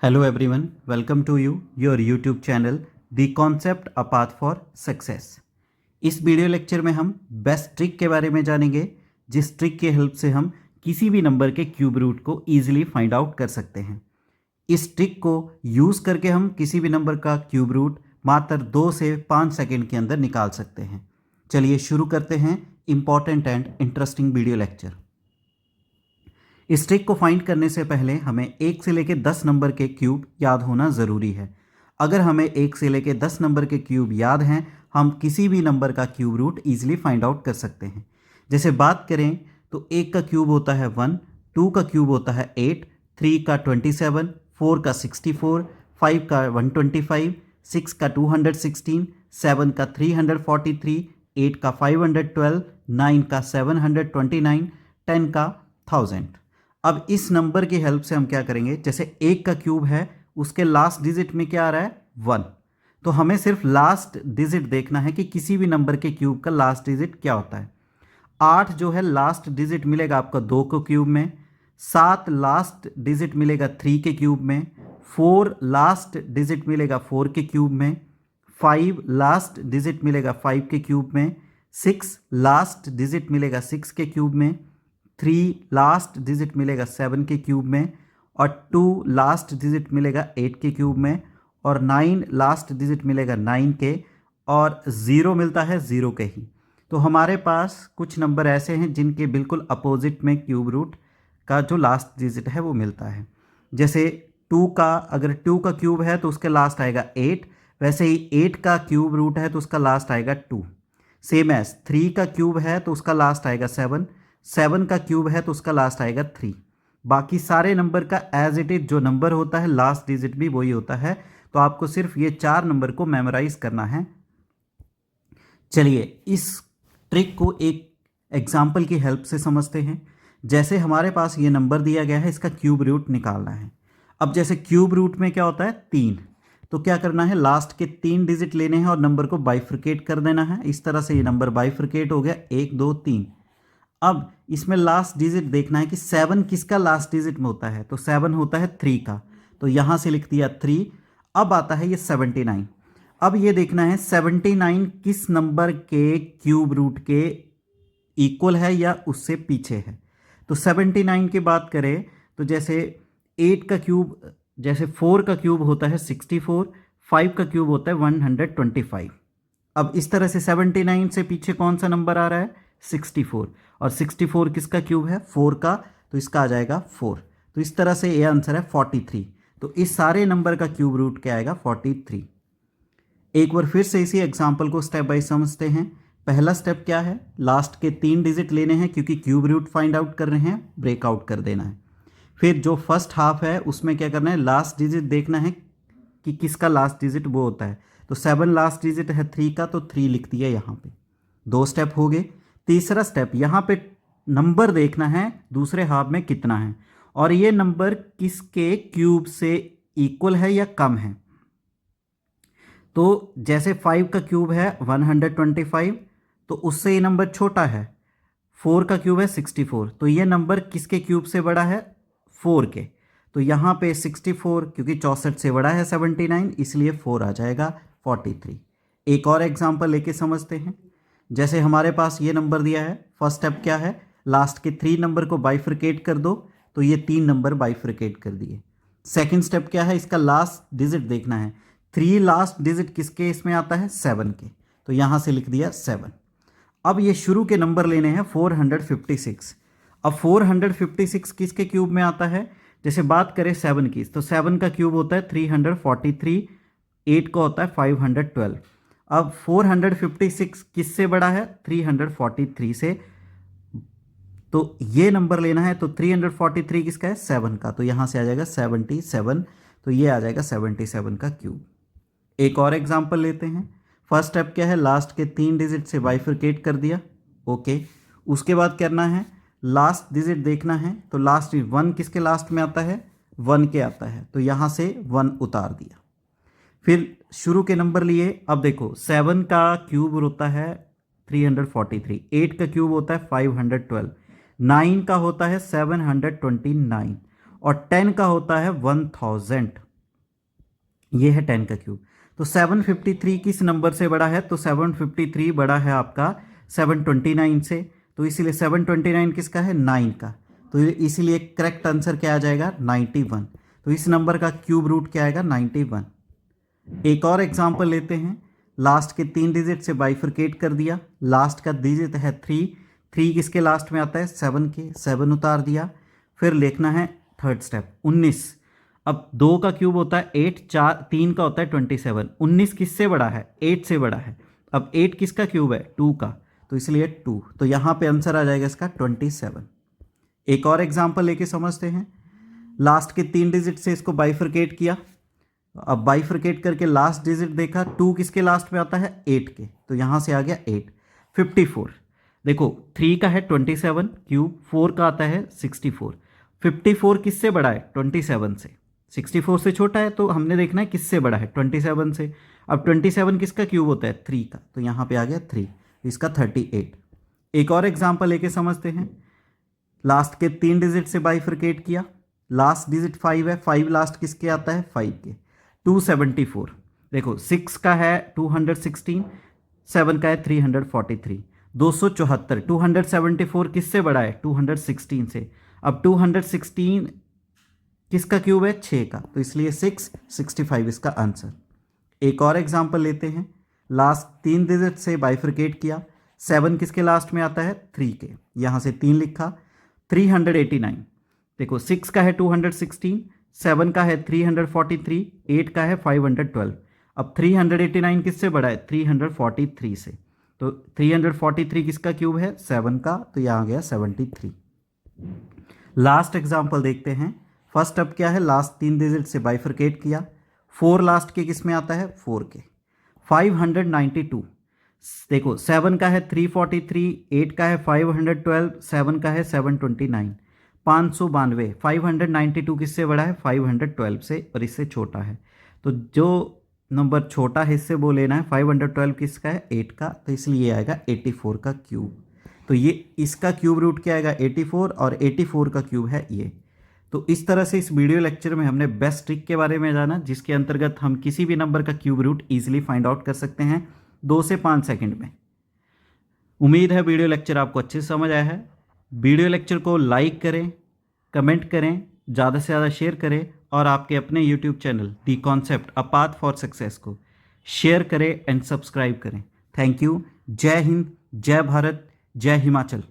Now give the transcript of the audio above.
Hello everyone, welcome to your YouTube channel The Concept A Path for Success। इस video lecture में हम best trick के बारे में जानेंगे जिस ट्रिक के हेल्प से हम किसी भी नंबर के क्यूब रूट को ईजिली फाइंड आउट कर सकते हैं। इस ट्रिक को यूज़ करके हम किसी भी नंबर का क्यूब रूट मात्र 2 से 5 सेकंड के अंदर निकाल सकते हैं। चलिए शुरू करते हैं important and interesting video lecture. इस ट्रिक को फाइंड करने से पहले हमें 1 से लेकर 10 नंबर के क्यूब याद होना ज़रूरी है। अगर हमें 1 से लेकर 10 नंबर के क्यूब याद हैं, हम किसी भी नंबर का cube root easily find out कर सकते हैं। जैसे बात करें तो 1 का क्यूब होता है 1, 2 का क्यूब होता है 8, 3 का 27, 4 का 64, 5 का 125, 6 का 216, 7 का 343, 8 का 512, 9 का 729, 10 का 1000। अब इस नंबर की हेल्प से हम क्या करेंगे, जैसे 1 का क्यूब है उसके लास्ट डिजिट में क्या आ रहा है 1, तो हमें सिर्फ लास्ट डिजिट देखना है कि किसी भी नंबर के क्यूब का लास्ट डिजिट क्या होता है। 8 जो है लास्ट डिजिट मिलेगा आपका 2 के क्यूब में, 7 लास्ट डिजिट मिलेगा 3 के क्यूब में, 4 लास्ट डिजिट मिलेगा 4 के क्यूब में, 5 लास्ट डिजिट मिलेगा 5 के क्यूब में, 6 लास्ट डिजिट मिलेगा 6 के क्यूब में, 3 लास्ट डिजिट मिलेगा 7 के क्यूब में, और 2 लास्ट डिजिट मिलेगा 8 के क्यूब में, और 9 लास्ट डिजिट मिलेगा 9 के, और 0 मिलता है 0 के ही। तो हमारे पास कुछ नंबर ऐसे हैं जिनके बिल्कुल अपोजिट में क्यूब रूट का जो लास्ट डिजिट है वो मिलता है। जैसे 2 का, अगर 2 का क्यूब है तो उसके लास्ट आएगा 8, वैसे ही 8 का क्यूब रूट है तो उसका लास्ट आएगा 2। सेम एज 3 का क्यूब है तो उसका लास्ट आएगा 7, 7 का क्यूब है तो उसका लास्ट आएगा 3। बाकी सारे नंबर का एज इट इज जो नंबर होता है लास्ट डिजिट भी वही होता है। तो आपको सिर्फ ये 4 नंबर को मेमोराइज करना है। चलिए इस ट्रिक को एक एग्जाम्पल की हेल्प से समझते हैं। जैसे हमारे पास ये नंबर दिया गया है, इसका क्यूब रूट निकालना है। अब जैसे क्यूब रूट में क्या होता है 3, तो क्या करना है, लास्ट के 3 डिजिट लेने हैं और नंबर को बाइफरकेट कर देना है। इस तरह से ये नंबर बाइफरकेट हो गया 1 2 3। अब इसमें लास्ट डिजिट देखना है कि 7 किसका लास्ट डिजिट में होता है, तो 7 होता है 3 का, तो यहाँ से लिख दिया 3। अब आता है ये 79। अब ये देखना है 79 किस नंबर के क्यूब रूट के इक्वल है या उससे पीछे है। तो 79 की बात करें तो जैसे 8 का क्यूब, जैसे 4 का क्यूब होता है 64, 5 का क्यूब होता है 125। अब इस तरह से 79 से पीछे कौन सा नंबर आ रहा है 64, और 64 किसका क्यूब है 4 का, तो इसका आ जाएगा 4। तो इस तरह से ये आंसर है 43। तो इस सारे नंबर का क्यूब रूट क्या आएगा 43। एक बार फिर से इसी एग्जाम्पल को स्टेप बाय समझते हैं। पहला स्टेप क्या है, लास्ट के 3 डिजिट लेने हैं क्योंकि क्यूब रूट फाइंड आउट कर रहे हैं, ब्रेकआउट कर देना है। फिर जो फर्स्ट हाफ है उसमें क्या करना है, लास्ट डिजिट देखना है कि किसका लास्ट डिजिट वो होता है। तो 7 लास्ट डिजिट है 3 का, तो 3 लिख दिया यहाँ पे। 2 स्टेप हो गए। तीसरा स्टेप, यहाँ पे नंबर देखना है दूसरे हाफ में कितना है, और ये नंबर किसके क्यूब से इक्वल है या कम है। तो जैसे 5 का क्यूब है 125, तो उससे ये नंबर छोटा है। 4 का क्यूब है 64, तो ये नंबर किसके क्यूब से बड़ा है 4 के। तो यहाँ पे 64 क्योंकि 64 से बड़ा है 79, इसलिए 4 आ जाएगा 43। एक और एग्जाम्पल लेके समझते हैं। जैसे हमारे पास ये नंबर दिया है, फर्स्ट स्टेप क्या है, लास्ट के 3 नंबर को बाइफरकेट कर दो, तो ये 3 नंबर बाइफरकेट कर दिए। सेकंड स्टेप क्या है, इसका लास्ट डिजिट देखना है। 3 लास्ट डिजिट किसके इसमें आता है 7 के, तो यहाँ से लिख दिया 7। अब ये शुरू के नंबर लेने हैं 456। अब 456 किसके क्यूब में आता है, जैसे बात करें 7 की, तो 7 का क्यूब होता है 343, 8 का होता है 512। अब 456 किससे बड़ा है 343 से, तो ये नंबर लेना है। तो 343 किसका है 7 का, तो यहाँ से आ जाएगा 77, तो ये आ जाएगा 77 का क्यूब। एक और एग्जांपल लेते हैं। फर्स्ट स्टेप क्या है, लास्ट के 3 डिजिट से बाइफरकेट कर दिया, ओके। उसके बाद करना है लास्ट डिजिट देखना है, तो लास्ट 1 किसके लास्ट में आता है 1 के आता है, तो यहाँ से 1 उतार दिया। फिर शुरू के नंबर लिए। अब देखो 7 का क्यूब होता है 343, 8 का क्यूब होता है 512, 9 का होता है 729, और 10 का होता है 1000। ये है 10 का क्यूब। तो 753 किस नंबर से बड़ा है? तो 753 बड़ा है आपका 729 से, तो इसीलिए 729 किसका है? 9 का। तो इसीलिए करेक्ट आंसर क्या आ जाएगा? 91। तो इस नंबर का क्यूब रूट क्या आएगा? 91। एक और एग्जांपल लेते हैं। लास्ट के 3 डिजिट से बाइफरकेट कर दिया। लास्ट का डिजिट है 3, 3 किसके लास्ट में आता है? 7 के, 7 उतार दिया। फिर लिखना है थर्ड स्टेप 19। अब 2 का क्यूब होता है 8, 3 का होता है 27। 19 किससे बड़ा है? 8 से बड़ा है। अब 8 किसका क्यूब है? 2 का, तो इसलिए 2। तो यहाँ पे आंसर आ जाएगा इसका 27। एक और एग्जांपल लेके समझते हैं। लास्ट के 3 डिजिट से इसको बाइफरकेट किया। अब बाइफरकेट करके लास्ट डिजिट देखा, 2 किसके लास्ट में आता है? 8 के, तो यहाँ से आ गया 8। 54, देखो 3 का है 27 क्यूब, 4 का आता है 64। 54 किससे बड़ा है? 27 से। 64 से छोटा है, तो हमने देखना है किससे बड़ा है? 27 से। अब 27 किसका क्यूब होता है? 3 का, तो यहाँ पे आ गया 3, इसका 38। एक और एग्जांपल लेके समझते हैं। लास्ट के 3 डिजिट से बाइफरकेट किया। लास्ट डिजिट 5 है, 5 लास्ट किसके आता है? 5 के। 274, देखो 6 का है 216, 7 का है 343। 274, 274 किससे बड़ा है? 216 से। अब 216 किसका क्यूब है? 6 का, तो इसलिए 665 इसका आंसर। एक और एग्जांपल लेते हैं। लास्ट 3 डिजिट से बाइफरकेट किया। 7 किसके लास्ट में आता है? 3 के, यहाँ से 3 लिखा। 389, देखो 6 का है 216, 7 का है 343, 8 का है 512। अब 389 किससे बड़ा है? 343 से। तो 343 किसका क्यूब है? 7 का, तो यहाँ आ गया 73। लास्ट एग्जांपल देखते हैं। फर्स्ट अब क्या है? लास्ट 3 डिजिट से बाइफरकेट किया। 4 लास्ट के किस में आता है? 4 के। 592, देखो 7 का है 343, 8 का है 512, 7 का है 729। 592, 592 किससे बड़ा है? 512 से, और इससे छोटा है। तो जो नंबर छोटा है इससे वो लेना है। 512 किसका है? 8 का, तो इसलिए आएगा 84 का क्यूब। तो ये इसका क्यूब रूट क्या आएगा? 84, और 84 का क्यूब है ये। तो इस तरह से इस वीडियो लेक्चर में हमने बेस्ट ट्रिक के बारे में जाना, जिसके अंतर्गत हम किसी भी नंबर का cube root easily find out कर सकते हैं 2 से 5 सेकंड में। उम्मीद है वीडियो लेक्चर आपको अच्छे से समझ आया है। वीडियो लेक्चर को लाइक करें, कमेंट करें, ज़्यादा से ज़्यादा शेयर करें, और आपके अपने YouTube channel the concept a path for success को शेयर करें एंड सब्सक्राइब करें। Thank you. जय हिंद, जय भारत, जय हिमाचल।